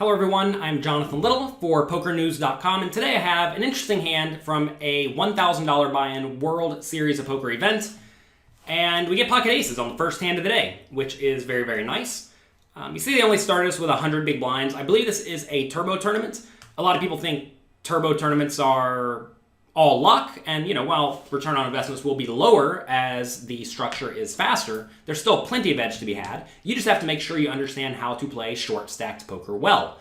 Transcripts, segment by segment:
Hello everyone, I'm Jonathan Little for PokerNews.com, and today I have an interesting hand from a $1,000 buy-in World Series of Poker event, and we get pocket aces on the first hand of the day, which is very, very nice. You see they only started us with 100 big blinds. I believe this is a turbo tournament. A lot of people think turbo tournaments are all luck, and while return on investments will be lower as the structure is faster, there's still plenty of edge to be had. You just have to make sure you understand how to play short stacked poker well.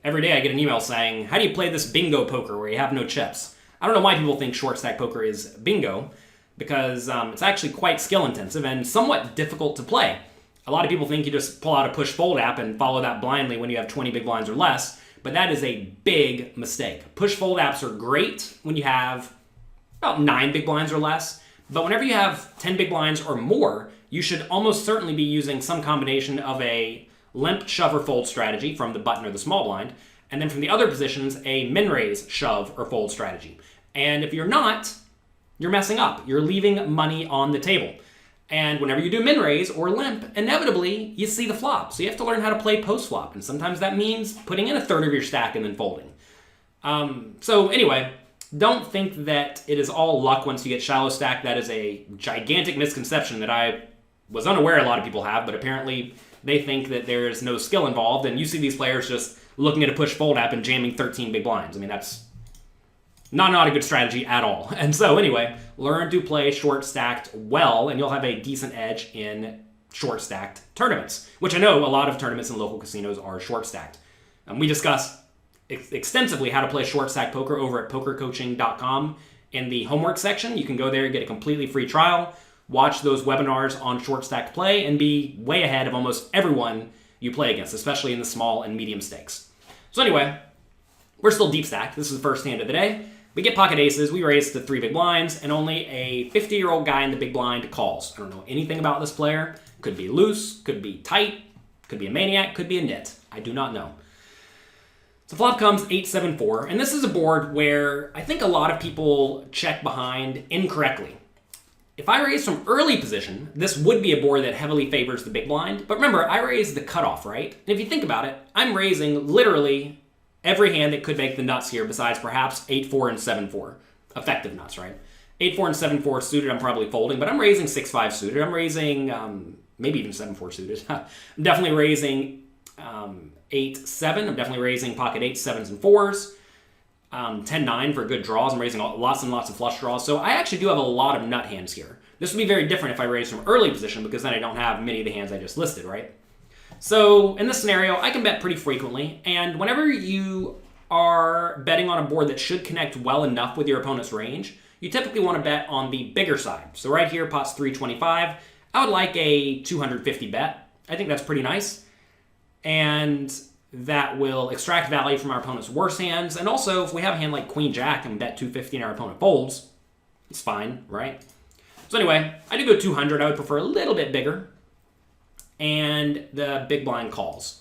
Every day I get an email saying, how do you play this bingo poker where you have no chips? I don't know why people think short stack poker is bingo, because it's actually quite skill intensive and somewhat difficult to play. A lot of people think you just pull out a push fold app and follow that blindly when you have 20 big blinds or less. But that is a big mistake. Push fold apps are great when you have about 9 big blinds or less, but whenever you have 10 big blinds or more, you should almost certainly be using some combination of a limp shove or fold strategy from the button or the small blind, and then from the other positions, a min raise shove or fold strategy. And if you're not, you're messing up. You're leaving money on the table. And whenever you do min raise or limp, inevitably you see the flop. So you have to learn how to play post flop, and sometimes that means putting in a third of your stack and then folding. So anyway, don't think that it is all luck once you get shallow stack. That is a gigantic misconception that I was unaware a lot of people have, but apparently they think that there is no skill involved, and you see these players just looking at a push fold app and jamming 13 big blinds. I mean, that's not a good strategy at all. And so anyway, learn to play short stacked well, and you'll have a decent edge in short stacked tournaments, which I know a lot of tournaments in local casinos are short stacked. We discuss extensively how to play short stack poker over at pokercoaching.com in the homework section. You can go there and get a completely free trial, watch those webinars on short stacked play, and be way ahead of almost everyone you play against, especially in the small and medium stakes. So anyway, we're still deep stacked. This is the first hand of the day. We get pocket aces, we raise to 3 big blinds, and only a 50-year-old guy in the big blind calls. I don't know anything about this player. Could be loose, could be tight, could be a maniac, could be a nit. I do not know. So flop comes 8-7-4, and this is a board where I think a lot of people check behind incorrectly. If I raise from early position, this would be a board that heavily favors the big blind. But remember, I raised the cutoff, right? And if you think about it, I'm raising literally every hand that could make the nuts here besides perhaps 8-4 and 7-4. Effective nuts, right? 8-4 and 7-4 suited, I'm probably folding, but I'm raising 6-5 suited. I'm raising maybe even 7-4 suited. I'm definitely raising 8-7. I'm definitely raising pocket 8s, 7s, and 4s. 10-9 for good draws. I'm raising lots and lots of flush draws. So I actually do have a lot of nut hands here. This would be very different if I raised from early position, because then I don't have many of the hands I just listed, right? So in this scenario, I can bet pretty frequently, and whenever you are betting on a board that should connect well enough with your opponent's range, you typically want to bet on the bigger side. So right here, pot's 325. I would like a 250 bet. I think that's pretty nice. And that will extract value from our opponent's worse hands. And also, if we have a hand like Queen Jack and bet 250 and our opponent folds, it's fine, right? So anyway, I do go 200. I would prefer a little bit bigger. And the big blind calls.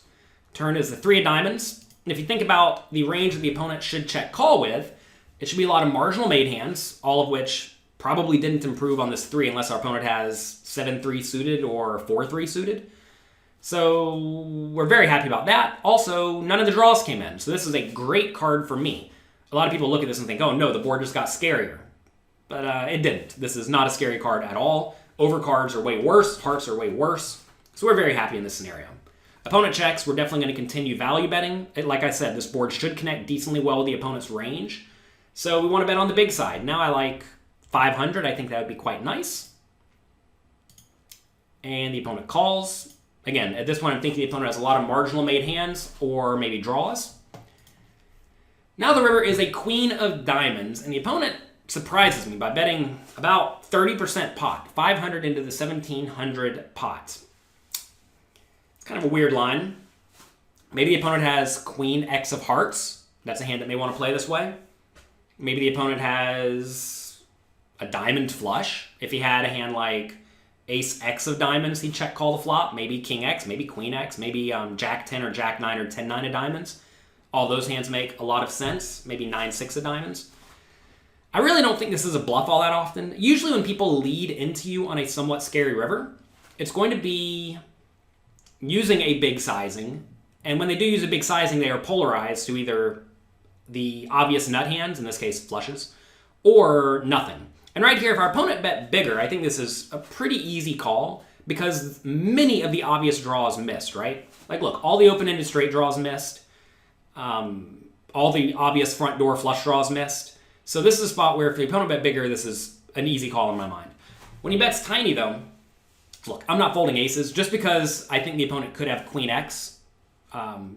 Turn is the 3 of diamonds. And if you think about the range that the opponent should check call with, it should be a lot of marginal made hands, all of which probably didn't improve on this 3 unless our opponent has 7-3 suited or 4-3 suited. So we're very happy about that. Also, none of the draws came in. So this is a great card for me. A lot of people look at this and think, oh no, the board just got scarier. But it didn't. This is not a scary card at all. Overcards are way worse. Hearts are way worse. So we're very happy in this scenario. Opponent checks, we're definitely going to continue value betting. Like I said, this board should connect decently well with the opponent's range. So we want to bet on the big side. Now I like 500. I think that would be quite nice. And the opponent calls. Again, at this point, I'm thinking the opponent has a lot of marginal made hands or maybe draws. Now the river is a queen of diamonds, and the opponent surprises me by betting about 30% pot, 500 into the 1700 pot. It's kind of a weird line. Maybe the opponent has Queen X of hearts. That's a hand that may want to play this way. Maybe the opponent has a diamond flush. If he had a hand like Ace X of diamonds, he'd check call the flop. Maybe King X, maybe Queen X, maybe Jack 10 or Jack 9 or 10-9 of diamonds. All those hands make a lot of sense. Maybe 9-6 of diamonds. I really don't think this is a bluff all that often. Usually when people lead into you on a somewhat scary river, it's going to be using a big sizing And when they do use a big sizing, they are polarized to either the obvious nut hands, in this case flushes, or nothing. And right here, if our opponent bet bigger, I think this is a pretty easy call because many of the obvious draws missed, right? Like, look, all the open-ended straight draws missed. All the obvious front door flush draws missed. So this is a spot where if the opponent bet bigger, this is an easy call in my mind. When he bets tiny, though, look, I'm not folding aces just because I think the opponent could have queen X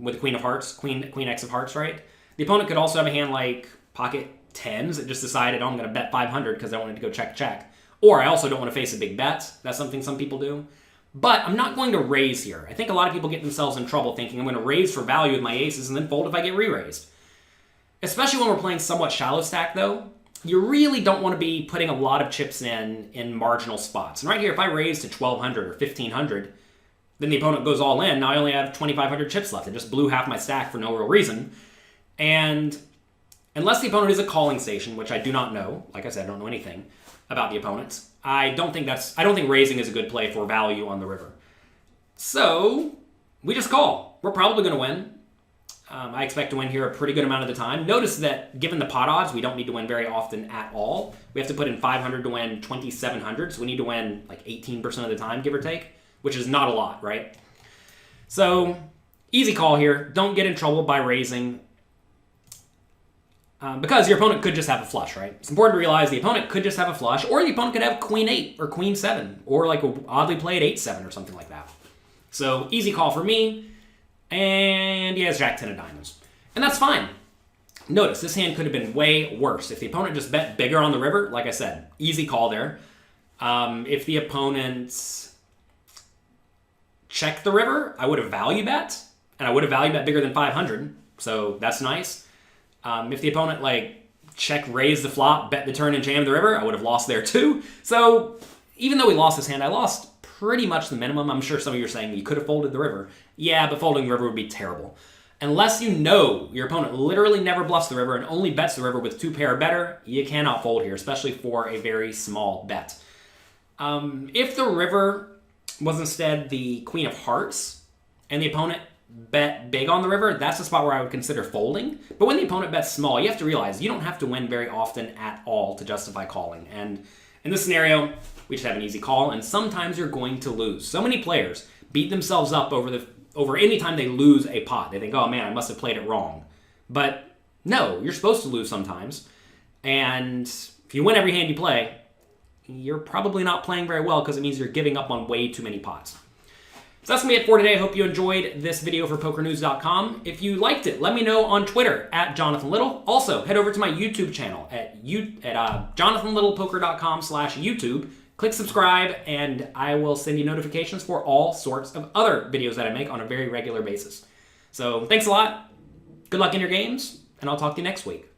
with the queen of hearts, queen X of hearts, right? The opponent could also have a hand like pocket tens that just decided, oh, I'm going to bet 500 because I wanted to go check. Or I also don't want to face a big bet. That's something some people do. But I'm not going to raise here. I think a lot of people get themselves in trouble thinking I'm going to raise for value with my aces and then fold if I get re-raised. Especially when we're playing somewhat shallow stack, though, you really don't want to be putting a lot of chips in marginal spots. And right here, if I raise to 1,200 or 1,500, then the opponent goes all in. Now I only have 2,500 chips left. I just blew half my stack for no real reason. And unless the opponent is a calling station, which I do not know, like I said, I don't know anything about the opponents, I don't think raising is a good play for value on the river. So we just call. We're probably going to win. I expect to win here a pretty good amount of the time. Notice that given the pot odds, we don't need to win very often at all. We have to put in 500 to win 2,700, so we need to win like 18% of the time, give or take, which is not a lot, right? So easy call here. Don't get in trouble by raising because your opponent could just have a flush, right? It's important to realize the opponent could just have a flush, or the opponent could have queen 8 or queen 7, or like a oddly played 8-7 or something like that. So easy call for me. And he has Jack 10 of diamonds. And that's fine. Notice, this hand could have been way worse. If the opponent just bet bigger on the river, like I said, easy call there. If the opponent checked the river, I would have value bet. And I would have value bet bigger than 500. So that's nice. If the opponent, check raised the flop, bet the turn, and jammed the river, I would have lost there too. So even though we lost this hand, I lost pretty much the minimum. I'm sure some of you are saying you could have folded the river. Yeah, but folding the river would be terrible. Unless you know your opponent literally never bluffs the river and only bets the river with 2 pair or better, you cannot fold here, especially for a very small bet. If the river was instead the queen of hearts and the opponent bet big on the river, that's the spot where I would consider folding. But when the opponent bets small, you have to realize you don't have to win very often at all to justify calling. And in this scenario, we just have an easy call, and sometimes you're going to lose. So many players beat themselves up over any time they lose a pot. They think, oh man, I must have played it wrong. But no, you're supposed to lose sometimes. And if you win every hand you play, you're probably not playing very well because it means you're giving up on way too many pots. So that's going to be it for today. I hope you enjoyed this video for PokerNews.com. If you liked it, let me know on Twitter at Jonathan Little. Also, head over to my YouTube channel at JonathanLittlePoker.com/YouTube. Click subscribe, and I will send you notifications for all sorts of other videos that I make on a very regular basis. So thanks a lot. Good luck in your games, and I'll talk to you next week.